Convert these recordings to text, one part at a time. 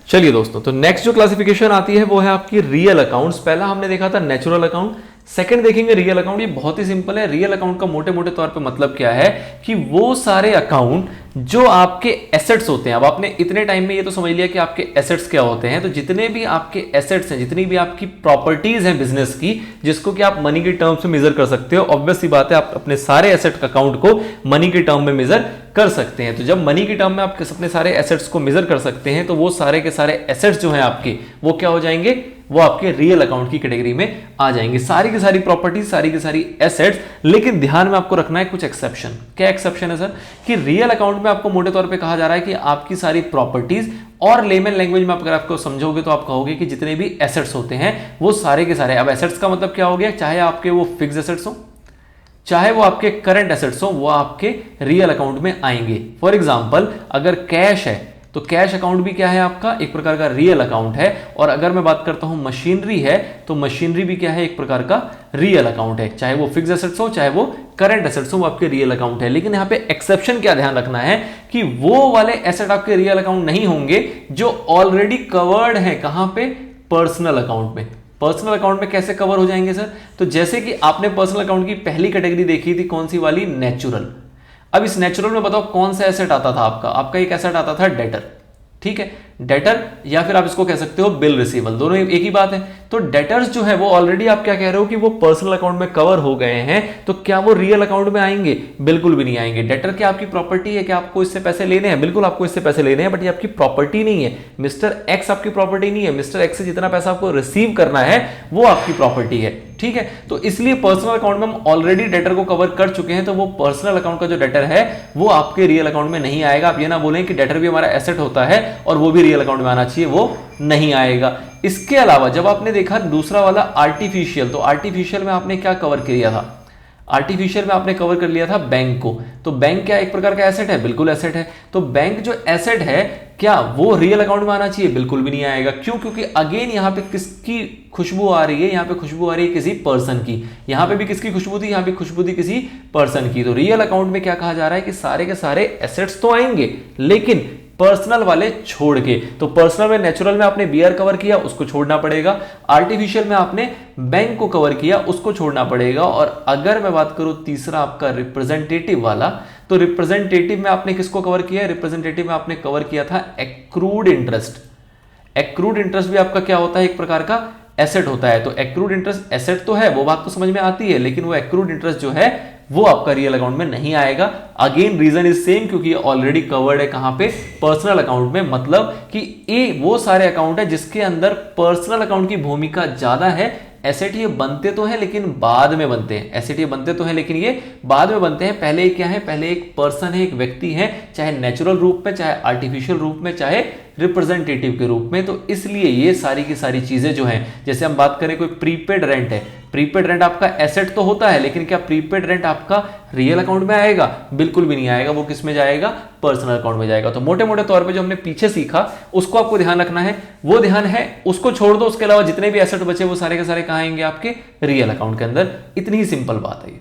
चलिए दोस्तों, तो नेक्स्ट जो क्लासिफिकेशन आती है वो है आपकी रियल अकाउंट्स। पहला हमने देखा था नेचुरल अकाउंट, सेकंड देखेंगे रियल अकाउंट। ये बहुत ही सिंपल है। रियल अकाउंट का मोटे मोटे तौर पे मतलब क्या है कि वो सारे अकाउंट जो आपके एसेट्स होते हैं। अब आपने इतने टाइम में ये तो समझ लिया कि आपके एसेट्स क्या होते हैं। तो जितने भी आपके एसेट्स हैं, जितनी भी आपकी प्रॉपर्टीज हैं बिजनेस की, जिसको कि आप मनी के टर्म्स में मेजर कर सकते हो, ऑब्वियस सी बात है आप अपने सारे एसेट अकाउंट को मनी के टर्म में मेजर कर सकते हैं। तो जब मनी के टर्म में आप अपने सारे एसेट्स को मेजर कर सकते हैं तो वो सारे के सारे एसेट्स जो हैं आपके, वो क्या हो जाएंगे, वो आपके रियल अकाउंट की कैटेगरी में आ जाएंगे। सारी की सारी प्रॉपर्टी, सारी की सारी एसेट्स। लेकिन ध्यान में आपको रखना है कुछ एक्सेप्शन। क्या एक्सेप्शन है सर? कि रियल अकाउंट में आपको मोटे तौर पे कहा जा रहा है कि आपकी सारी प्रॉपर्टीज, और लेमन लैंग्वेज में अगर आपको समझोगे तो आप कहोगे कि जितने भी एसेट्स होते हैं वो सारे के सारे। अब एसेट्स का मतलब क्या हो गया? चाहे आपके वो फिक्स एसेट्स हो, चाहे वो आपके करंट एसेट्स हो, वो आपके रियल अकाउंट में आएंगे। फॉर एग्जांपल, अगर कैश है तो कैश अकाउंट भी क्या है आपका? एक प्रकार का रियल अकाउंट है। और अगर मैं बात करता हूं मशीनरी है तो मशीनरी भी क्या है? एक प्रकार का रियल अकाउंट है। चाहे वो फिक्स एसेट्स हो, चाहे वो करंट एसेट्स हो, वो आपके रियल अकाउंट है। लेकिन यहां पे एक्सेप्शन क्या ध्यान रखना है कि वो वाले एसेट आपके रियल अकाउंट नहीं होंगे जो ऑलरेडी कवर्ड है। कहां पे? पर्सनल अकाउंट में। पर्सनल अकाउंट में कैसे कवर हो जाएंगे सर? तो जैसे कि आपने पर्सनल अकाउंट की पहली कैटेगरी देखी थी, कौन सी वाली? नेचुरल। अब इस नेचुरल में बताओ कौन सा एसेट आता था आपका? आपका एक एसेट आता था डेटर। ठीक है, डेटर, या फिर आप इसको कह सकते हो बिल रिसीवल, दोनों एक ही बात है। तो डेटर्स जो है वो ऑलरेडी आप क्या कह रहे हो कि वो पर्सनल अकाउंट में कवर हो गए हैं, तो क्या वो रियल अकाउंट में आएंगे? बिल्कुल भी नहीं आएंगे। डेटर क्या आपकी प्रॉपर्टी है? क्या आपको इससे पैसे लेने हैं? बिल्कुल आपको इससे पैसे लेने हैं, बट ये आपकी प्रॉपर्टी नहीं है। मिस्टर एक्स आपकी प्रॉपर्टी नहीं है। मिस्टर एक्स से जितना पैसा आपको रिसीव करना है वो आपकी प्रॉपर्टी है। ठीक है, तो इसलिए पर्सनल अकाउंट में हम ऑलरेडी डेटर को कवर कर चुके हैं, तो वो पर्सनल अकाउंट का जो डेटर है वो आपके रियल अकाउंट में नहीं आएगा। आप ये ना बोलें कि डेटर भी हमारा एसेट होता है और वो भी रियल अकाउंट में आना चाहिए, वो नहीं आएगा। इसके अलावा जब आपने देखा दूसरा वाला आर्टिफिशियल, तो आर्टिफिशियल में आपने क्या कवर किया था? आर्टिफिशियल में आपने कवर कर लिया था बैंक को। तो बैंक क्या एक प्रकार का एसेट है? बिल्कुल एसेट है। तो बैंक जो एसेट है, क्या वो रियल अकाउंट में आना चाहिए? बिल्कुल भी नहीं आएगा। क्यों? क्योंकि अगेन यहां पे किसकी खुशबू आ रही है? यहां पे खुशबू आ रही है किसी पर्सन की। यहां पे भी किसकी खुशबू थी? यहां पे खुशबू थी किसी पर्सन की। तो रियल अकाउंट में क्या कहा जा रहा है कि सारे के सारे एसेट्स तो आएंगे, लेकिन पर्सनल वाले छोड़ के। तो पर्सनल में, नेचुरल में आपने बियर कवर किया, उसको छोड़ना पड़ेगा। आर्टिफिशियल में आपने बैंक को कवर किया, उसको छोड़ना पड़ेगा। और अगर मैं बात करूं तीसरा आपका रिप्रेजेंटेटिव वाला, तो रिप्रेजेंटेटिव में आपने किसको कवर किया है? रिप्रेजेंटेटिव में आपने कवर किया था एक्रूड इंटरेस्ट। एक्रूड इंटरेस्ट भी आपका क्या होता है? एक प्रकार का एसेट होता है। तो एक्रूड इंटरेस्ट एसेट तो है, वो बात तो समझ में आती है, लेकिन वो एक्रूड इंटरेस्ट जो है वो आपका रियल अकाउंट में नहीं आएगा। अगेन रीजन इज सेम, क्योंकि ये ऑलरेडी कवर्ड है। कहां पे? पर्सनल अकाउंट में। मतलब कि ये वो सारे अकाउंट है जिसके अंदर पर्सनल अकाउंट की भूमिका ज्यादा है। एसेट ये बनते तो हैं लेकिन बाद में बनते हैं। एसेट ये बनते तो हैं लेकिन ये बाद में बनते हैं। पहले क्या है? पहले एक पर्सन है, एक व्यक्ति है, चाहे नेचुरल रूप में, चाहे आर्टिफिशियल रूप में, चाहे रिप्रेजेंटेटिव के रूप में। तो इसलिए ये सारी की सारी चीजें जो हैं, जैसे हम बात करें कोई प्रीपेड रेंट है, प्रीपेड रेंट आपका एसेट तो होता है, लेकिन क्या प्रीपेड रेंट आपका रियल अकाउंट में आएगा? बिल्कुल भी नहीं आएगा। वो किस में जाएगा? पर्सनल अकाउंट में जाएगा। तो मोटे मोटे तौर पे जो हमने पीछे सीखा उसको आपको ध्यान रखना है। वो ध्यान है, उसको छोड़ दो। उसके अलावा जितने भी एसेट बचे वो सारे के सारे कहां आएंगे? आपके रियल अकाउंट के अंदर। इतनी ही सिंपल बात है ये।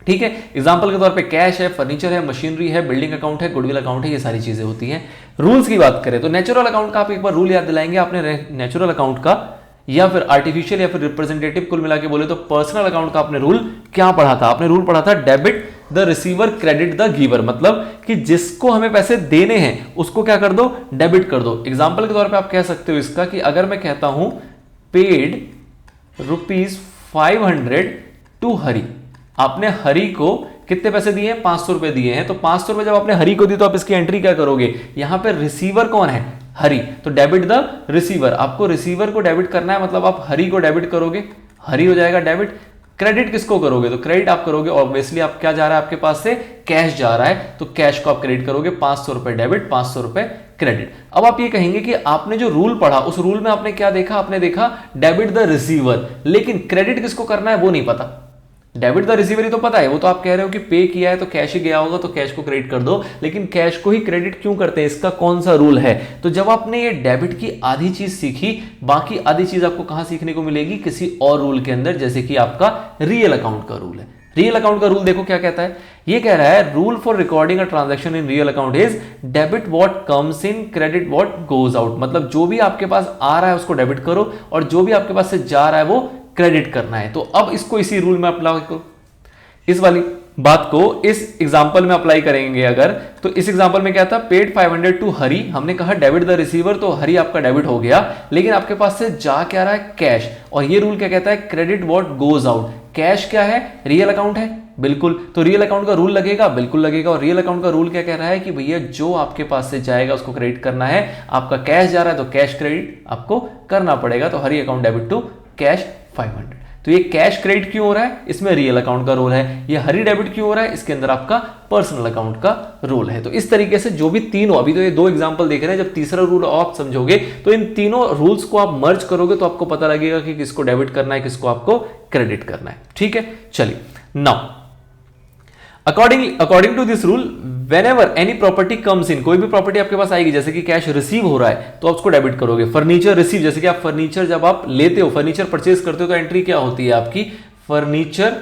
ठीक है, एग्जांपल के तौर पे कैश है, फर्नीचर है, मशीनरी है, बिल्डिंग अकाउंट है, गुडविल अकाउंट है, ये सारी चीजें होती हैं। रूल्स की बात करें तो नेचुरल अकाउंट का आप एक बार रूल याद दिलाएंगे आपने? नेचुरल अकाउंट का या फिर आर्टिफिशियल या फिर रिप्रेजेंटेटिव, कुल मिला के बोले तो पर्सनल अकाउंट का आपने रूल क्या पढ़ा था? आपने रूल पढ़ा था debit the receiver credit the giver. मतलब कि जिसको हमें पैसे देने हैं उसको क्या कर दो? डेबिट कर दो। एग्जांपल के तौर पे आप कह सकते हो इसका कि अगर मैं कहता हूं पेड ₹500 टू हरी, आपने हरी को कितने पैसे दिए हैं? 500 रुपए दिए हैं। तो 500 रुपए जब आपने हरी को दी तो आप इसकी एंट्री क्या करोगे? यहां पे रिसीवर कौन है? हरी। तो डेबिट द रिसीवर, आपको रिसीवर को डेबिट करना है, मतलब आप हरी को डेबिट करोगे, हरी हो जाएगा डेबिट। क्रेडिट किसको करोगे? तो क्रेडिट आप करोगे, ऑब्वियसली आप क्या जा रहा है आपके पास से? कैश जा रहा है, तो कैश को आप क्रेडिट करोगे। 500 रुपए डेबिट, 500 रुपए क्रेडिट। अब आप ये कहेंगे कि आपने जो रूल पढ़ा उस रूल में आपने क्या देखा? आपने देखा डेबिट द रिसीवर, लेकिन क्रेडिट किसको करना है वो नहीं पता। डेबिट द रिसीवर ही तो पता है, वो तो आप कह रहे हो कि पे किया है तो कैश ही गया होगा तो कैश को क्रेडिट कर दो, लेकिन कैश को ही क्रेडिट क्यों करते हैं? इसका कौन सा रूल है? तो जब आपने ये डेबिट की आधी चीज सीखी, बाकी आधी चीज आपको कहां सीखने को मिलेगी? किसी और रूल के अंदर, जैसे कि आपका रियल अकाउंट का रूल है। रियल अकाउंट का रूल देखो क्या कहता है, ये कह रहा है rule for recording a transaction in real account is debit what comes in, credit what goes out. मतलब जो भी आपके पास आ रहा है उसको डेबिट करो और जो भी आपके पास से जा रहा है वो क्रेडिट करना है। तो अब इसको इसी रूल में अप्लाई करो, इस वाली बात को इस एग्जांपल में अप्लाई करेंगे अगर, तो इस एग्जांपल में क्या था, पेड 500 टू हरी, हमने कहा डेबिट द रिसीवर, तो हरी आपका डेबिट हो गया, लेकिन आपके पास से जा क्या रहा है, कैश। और ये रूल क्या कहता है, credit what goes out. Cash क्या है, रियल अकाउंट है, बिल्कुल, तो रियल अकाउंट का रूल लगेगा, बिल्कुल लगेगा। और रियल अकाउंट का रूल क्या कह रहा है कि भैया जो आपके पास से जाएगा उसको क्रेडिट करना है। आपका कैश जा रहा है तो कैश क्रेडिट आपको करना पड़ेगा, तो हरी अकाउंट डेबिट टू कैश 500। तो ये कैश क्रेडिट क्यों हो रहा है, इसमें रियल अकाउंट का रोल है। ये हरी डेबिट क्यों हो रहा है, इसके अंदर आपका पर्सनल अकाउंट का रोल है। तो इस तरीके से जो भी तीनों, अभी तो ये दो एग्जांपल देख रहे हैं, जब तीसरा रूल आप समझोगे तो इन तीनों रूल्स को आप मर्ज करोगे तो आपको पता लगेगा कि किसको डेबिट करना है, किसको आपको क्रेडिट करना है। ठीक है, चलिए now according to this rule, whenever any property comes in, कोई भी प्रॉपर्टी आपके पास आएगी, जैसे कि कैश रिसीव हो रहा है तो आप उसको डेबिट करोगे। फर्नीचर रिसीव, जैसे कि आप फर्नीचर जब आप लेते हो, फर्नीचर परचेज करते हो तो एंट्री क्या होती है आपकी, फर्नीचर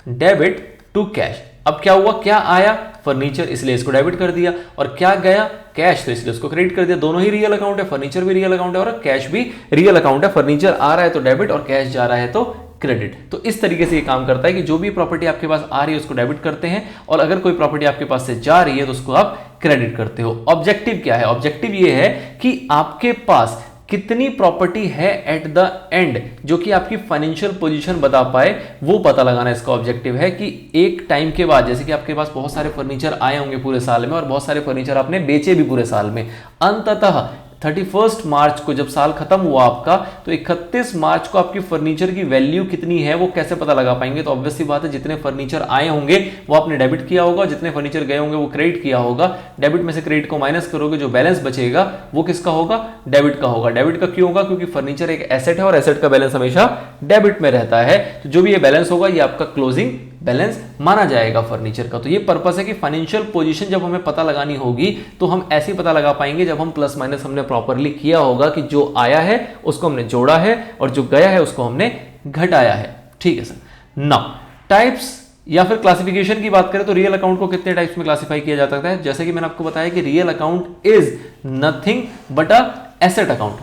डेबिट टू कैश। अब क्या हुआ, क्या आया, फर्नीचर, इसलिए इसको डेबिट कर दिया, और क्या गया, कैश, तो इसलिए उसको क्रेडिट कर दिया। दोनों ही रियल अकाउंट है, फर्नीचर भी रियल अकाउंट है और कैश भी रियल अकाउंट है। फर्नीचर आ रहा है तो डेबिट और कैश जा रहा है तो क्रेडिट। तो इस तरीके से ये काम करता है कि जो भी प्रॉपर्टी आपके पास आ रही है उसको डेबिट करते हैं, और अगर कोई प्रॉपर्टी आपके पास से जा रही है तो उसको आप क्रेडिट करते हो। ऑब्जेक्टिव क्या है, ऑब्जेक्टिव ये है कि आपके पास कितनी प्रॉपर्टी है एट द एंड, जो कि आपकी फाइनेंशियल पोजीशन बता पाए, वो पता लगाना इसका ऑब्जेक्टिव है। कि एक टाइम के बाद, जैसे कि आपके पास बहुत सारे फर्नीचर आए होंगे पूरे साल में और बहुत सारे फर्नीचर आपने बेचे भी पूरे साल में, अंततः 31 मार्च को जब साल खत्म हुआ आपका, तो 31 मार्च को आपकी फर्नीचर की वैल्यू कितनी है वो कैसे पता लगा पाएंगे। तो ऑब्वियस सी बात है, जितने फर्नीचर आए होंगे वो आपने डेबिट किया होगा, जितने फर्नीचर गए होंगे वो क्रेडिट किया होगा। डेबिट में से क्रेडिट को माइनस करोगे, जो बैलेंस बचेगा वो किसका होगा, डेबिट का होगा। डेबिट का क्यों होगा, क्योंकि फर्नीचर एक एसेट है और एसेट का बैलेंस हमेशा डेबिट में रहता है। तो जो भी ये बैलेंस होगा ये आपका क्लोजिंग बैलेंस माना जाएगा फर्नीचर का। तो ये पर्पस है कि फाइनेंशियल पोजीशन जब हमें पता लगानी होगी तो हम ऐसे ही पता लगा पाएंगे जब हम प्लस माइनस हमने प्रॉपरली किया होगा, कि जो आया है उसको हमने जोड़ा है और जो गया है उसको हमने घटाया है। ठीक है सर। नाउ टाइप्स या फिर क्लासिफिकेशन की बात करें तो रियल अकाउंट को कितने टाइप्स में क्लासिफाई किया जा सकता है। जैसे कि मैंने आपको बताया कि real account is nothing but a asset account.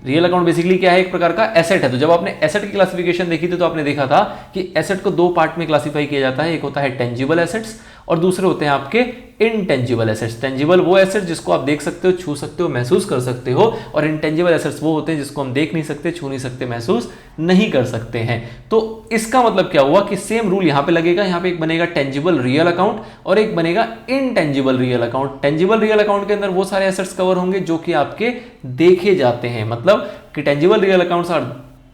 Real account basically क्या है, एक प्रकार का एसेट है। तो जब आपने एसेट की क्लासिफिकेशन देखी थी तो आपने देखा था कि एसेट को दो पार्ट में क्लासिफाई किया जाता है, एक होता है टेंजिबल एसेट्स और दूसरे होते हैं आपके इनटेंजिबल एसेट्स। टेंजिबल वो एसेट्स जिसको आप देख सकते हो, छू सकते हो, महसूस कर सकते हो, और इनटेंजिबल एसेट्स वो होते हैं जिसको हम देख नहीं सकते, छू नहीं सकते, महसूस नहीं कर सकते हैं। तो इसका मतलब क्या हुआ कि सेम रूल यहां पे लगेगा। यहां पे एक बनेगा टेंजिबल रियल अकाउंट और एक बनेगा intangible real account. Tangible real account के अंदर वो सारे एसेट्स कवर होंगे जो कि आपके देखे जाते हैं, मतलब कि tangible real accounts are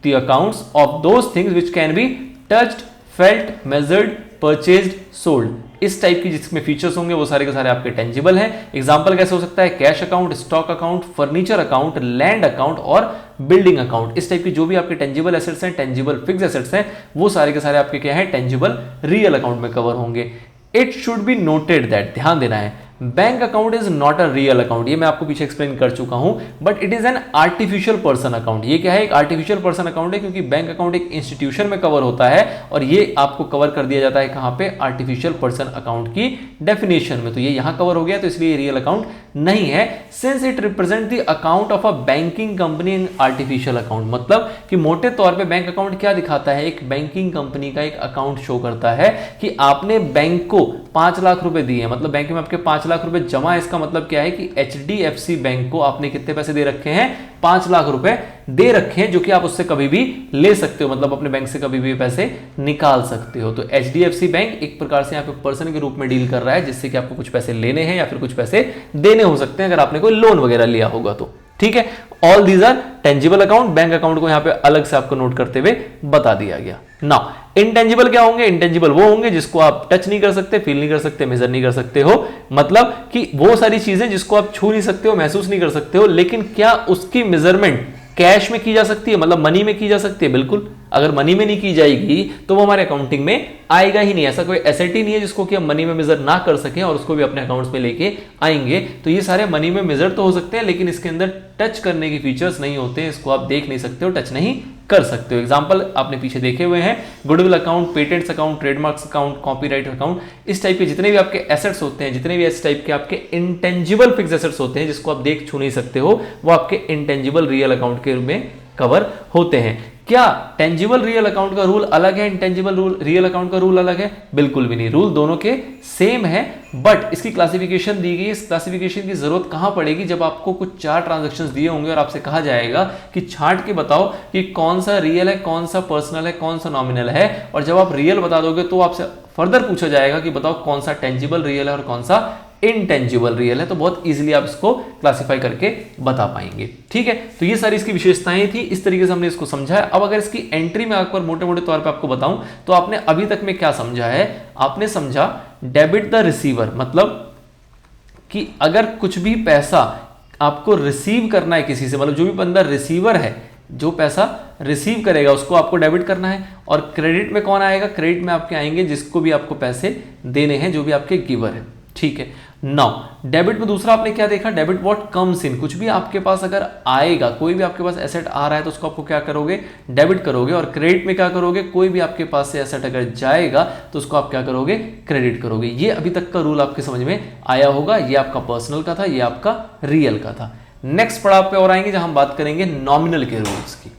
the accounts of those things which can be touched, felt, measured, purchased, sold. इस टाइप की जिसमें फीचर्स होंगे वो सारे के सारे आपके टेंजिबल हैं। एग्जांपल कैसे हो सकता है, cash account, stock account, furniture account, land account और बिल्डिंग अकाउंट। इस टाइप की जो भी आपके टेंजिबल एसेट्स हैं, टेंजिबल फिक्स एसेट्स हैं, वो सारे के सारे आपके क्या हैं, टेंजिबल रियल अकाउंट में कवर होंगे। It should be noted that, ध्यान देना है, bank account is not a real account. ये मैं आपको पीछे एक्सप्लेन कर चुका हूं, but it is an artificial person account. ये क्या है, एक आर्टिफिशियल पर्सन अकाउंट है, क्योंकि बैंक अकाउंट एक इंस्टीट्यूशन में कवर होता है और ये आपको कवर कर दिया जाता है कहां पे, आर्टिफिशियल पर्सन अकाउंट की डेफिनेशन में। तो ये यहां कवर हो गया, तो इसलिए रियल अकाउंट नहीं है, since it represent the account of a banking company in artificial account. मतलब कि मोटे तौर पे बैंक अकाउंट क्या दिखाता है, एक बैंकिंग कंपनी का एक अकाउंट शो करता है कि आपने बैंक को 5 लाख रुपए दिए, मतलब बैंक में आपके 5 लाख रुपए जमा है। इसका मतलब क्या है कि HDFC बैंक को आपने कितने पैसे दे रखे हैं, 5 लाख रुपए दे रखे हैं, जो कि आप उससे कभी भी ले सकते हो, मतलब अपने बैंक से कभी भी पैसे निकाल सकते हो। तो HDFC बैंक एक प्रकार से यहाँ पे पर्सन के रूप में डील कर रहा है, जिससे कि आपको कुछ पैसे लेने हैं या फिर कुछ पैसे देने हो सकते हैं अगर आपने कोई लोन वगैरह लिया होगा तो। ठीक है, all these are tangible account. Bank account को यहां पे अलग से आपको नोट करते हुए बता दिया गया। नाउ इनटेंजिबल क्या होंगे, इनटेंजिबल वो होंगे जिसको आप टच नहीं कर सकते, फील नहीं कर सकते, मेजर नहीं कर सकते हो, मतलब कि वो सारी चीजें जिसको आप छू नहीं सकते हो, महसूस नहीं कर सकते हो, लेकिन क्या उसकी मेजरमेंट कैश में की जा सकती है, मतलब मनी में की जा सकती है, बिल्कुल अगर मनी में नहीं की जाएगी तो वो हमारे अकाउंटिंग में आएगा ही नहीं। ऐसा कोई एसेट ही नहीं है जिसको कि हम मनी में मेजर ना कर सकें और उसको भी अपने अकाउंट्स में लेके आएंगे। तो ये सारे मनी में मेजर तो हो सकते हैं, लेकिन इसके अंदर टच करने के फीचर्स नहीं होते हैं, इसको आप देख नहीं सकते हो, टच नहीं कर सकते हो। एग्जांपल आपने पीछे देखे हुए हैं, goodwill account, patents account, trademarks account, copyright account, इस टाइप के जितने भी आपके एसेट्स होते हैं, जितने भी इस टाइप के आपके इंटेंजिबल फिक्स एसेट्स होते हैं जिसको आप देख छू नहीं सकते हो, वो आपके इंटेंजिबल रियल अकाउंट के रूप में कवर होते हैं। क्या टेंजिबल रियल अकाउंट का रूल अलग है, इंटेंजिबल रियल अकाउंट का रूल अलग है? बिल्कुल भी नहीं, रूल दोनों के सेम है, बट इसकी क्लासिफिकेशन दी गई। इस क्लासिफिकेशन की जरूरत कहां पड़ेगी? जब आपको कुछ चार ट्रांजैक्शंस दिए होंगे और आपसे कहा जाएगा कि छांट के बताओ कि कौन सा रियल है, कौन सा पर्सनल है, कौन सा नॉमिनल है, और जब आप रियल बता दोगे तो आपसे फर्दर पूछा जाएगा कि बताओ कौन सा टेंजिबल रियल है और कौन सा इनटेंजिबल रियल है। तो बहुत इजीली आप इसको क्लासिफाई करके बता पाएंगे। ठीक है, तो ये सारी इसकी विशेषताएं थी, इस तरीके से हमने इसको समझा है। अब अगर इसकी एंट्री में आकर मोटे मोटे तौर पे आपको बताऊं तो आपने अभी तक में क्या समझा है? आपने समझा डेबिट द रिसीवर, मतलब कि अगर कुछ भी पैसा आपको रिसीव करना है किसी से, मतलब जो भी बंदा रिसीवर है, जो पैसा रिसीव करेगा उसको आपको डेबिट करना है। और क्रेडिट में कौन आएगा? क्रेडिट में आपके आएंगे जिसको भी आपको पैसे देने हैं, जो भी आपके गिवर है। ठीक है, नाउ डेबिट में दूसरा आपने क्या देखा? डेबिट व्हाट कम्स इन, कुछ भी आपके पास अगर आएगा, कोई भी आपके पास एसेट आ रहा है तो उसको आपको क्या करोगे? डेबिट करोगे। और क्रेडिट में क्या करोगे? कोई भी आपके पास से एसेट अगर जाएगा तो उसको आप क्या करोगे? क्रेडिट करोगे। ये अभी तक का रूल आपके समझ में आया होगा। ये आपका पर्सनल का था, ये आपका रियल का था। नेक्स्ट पड़ाव पे और आएंगे जहां हम बात करेंगे नॉमिनल के रूल्स की।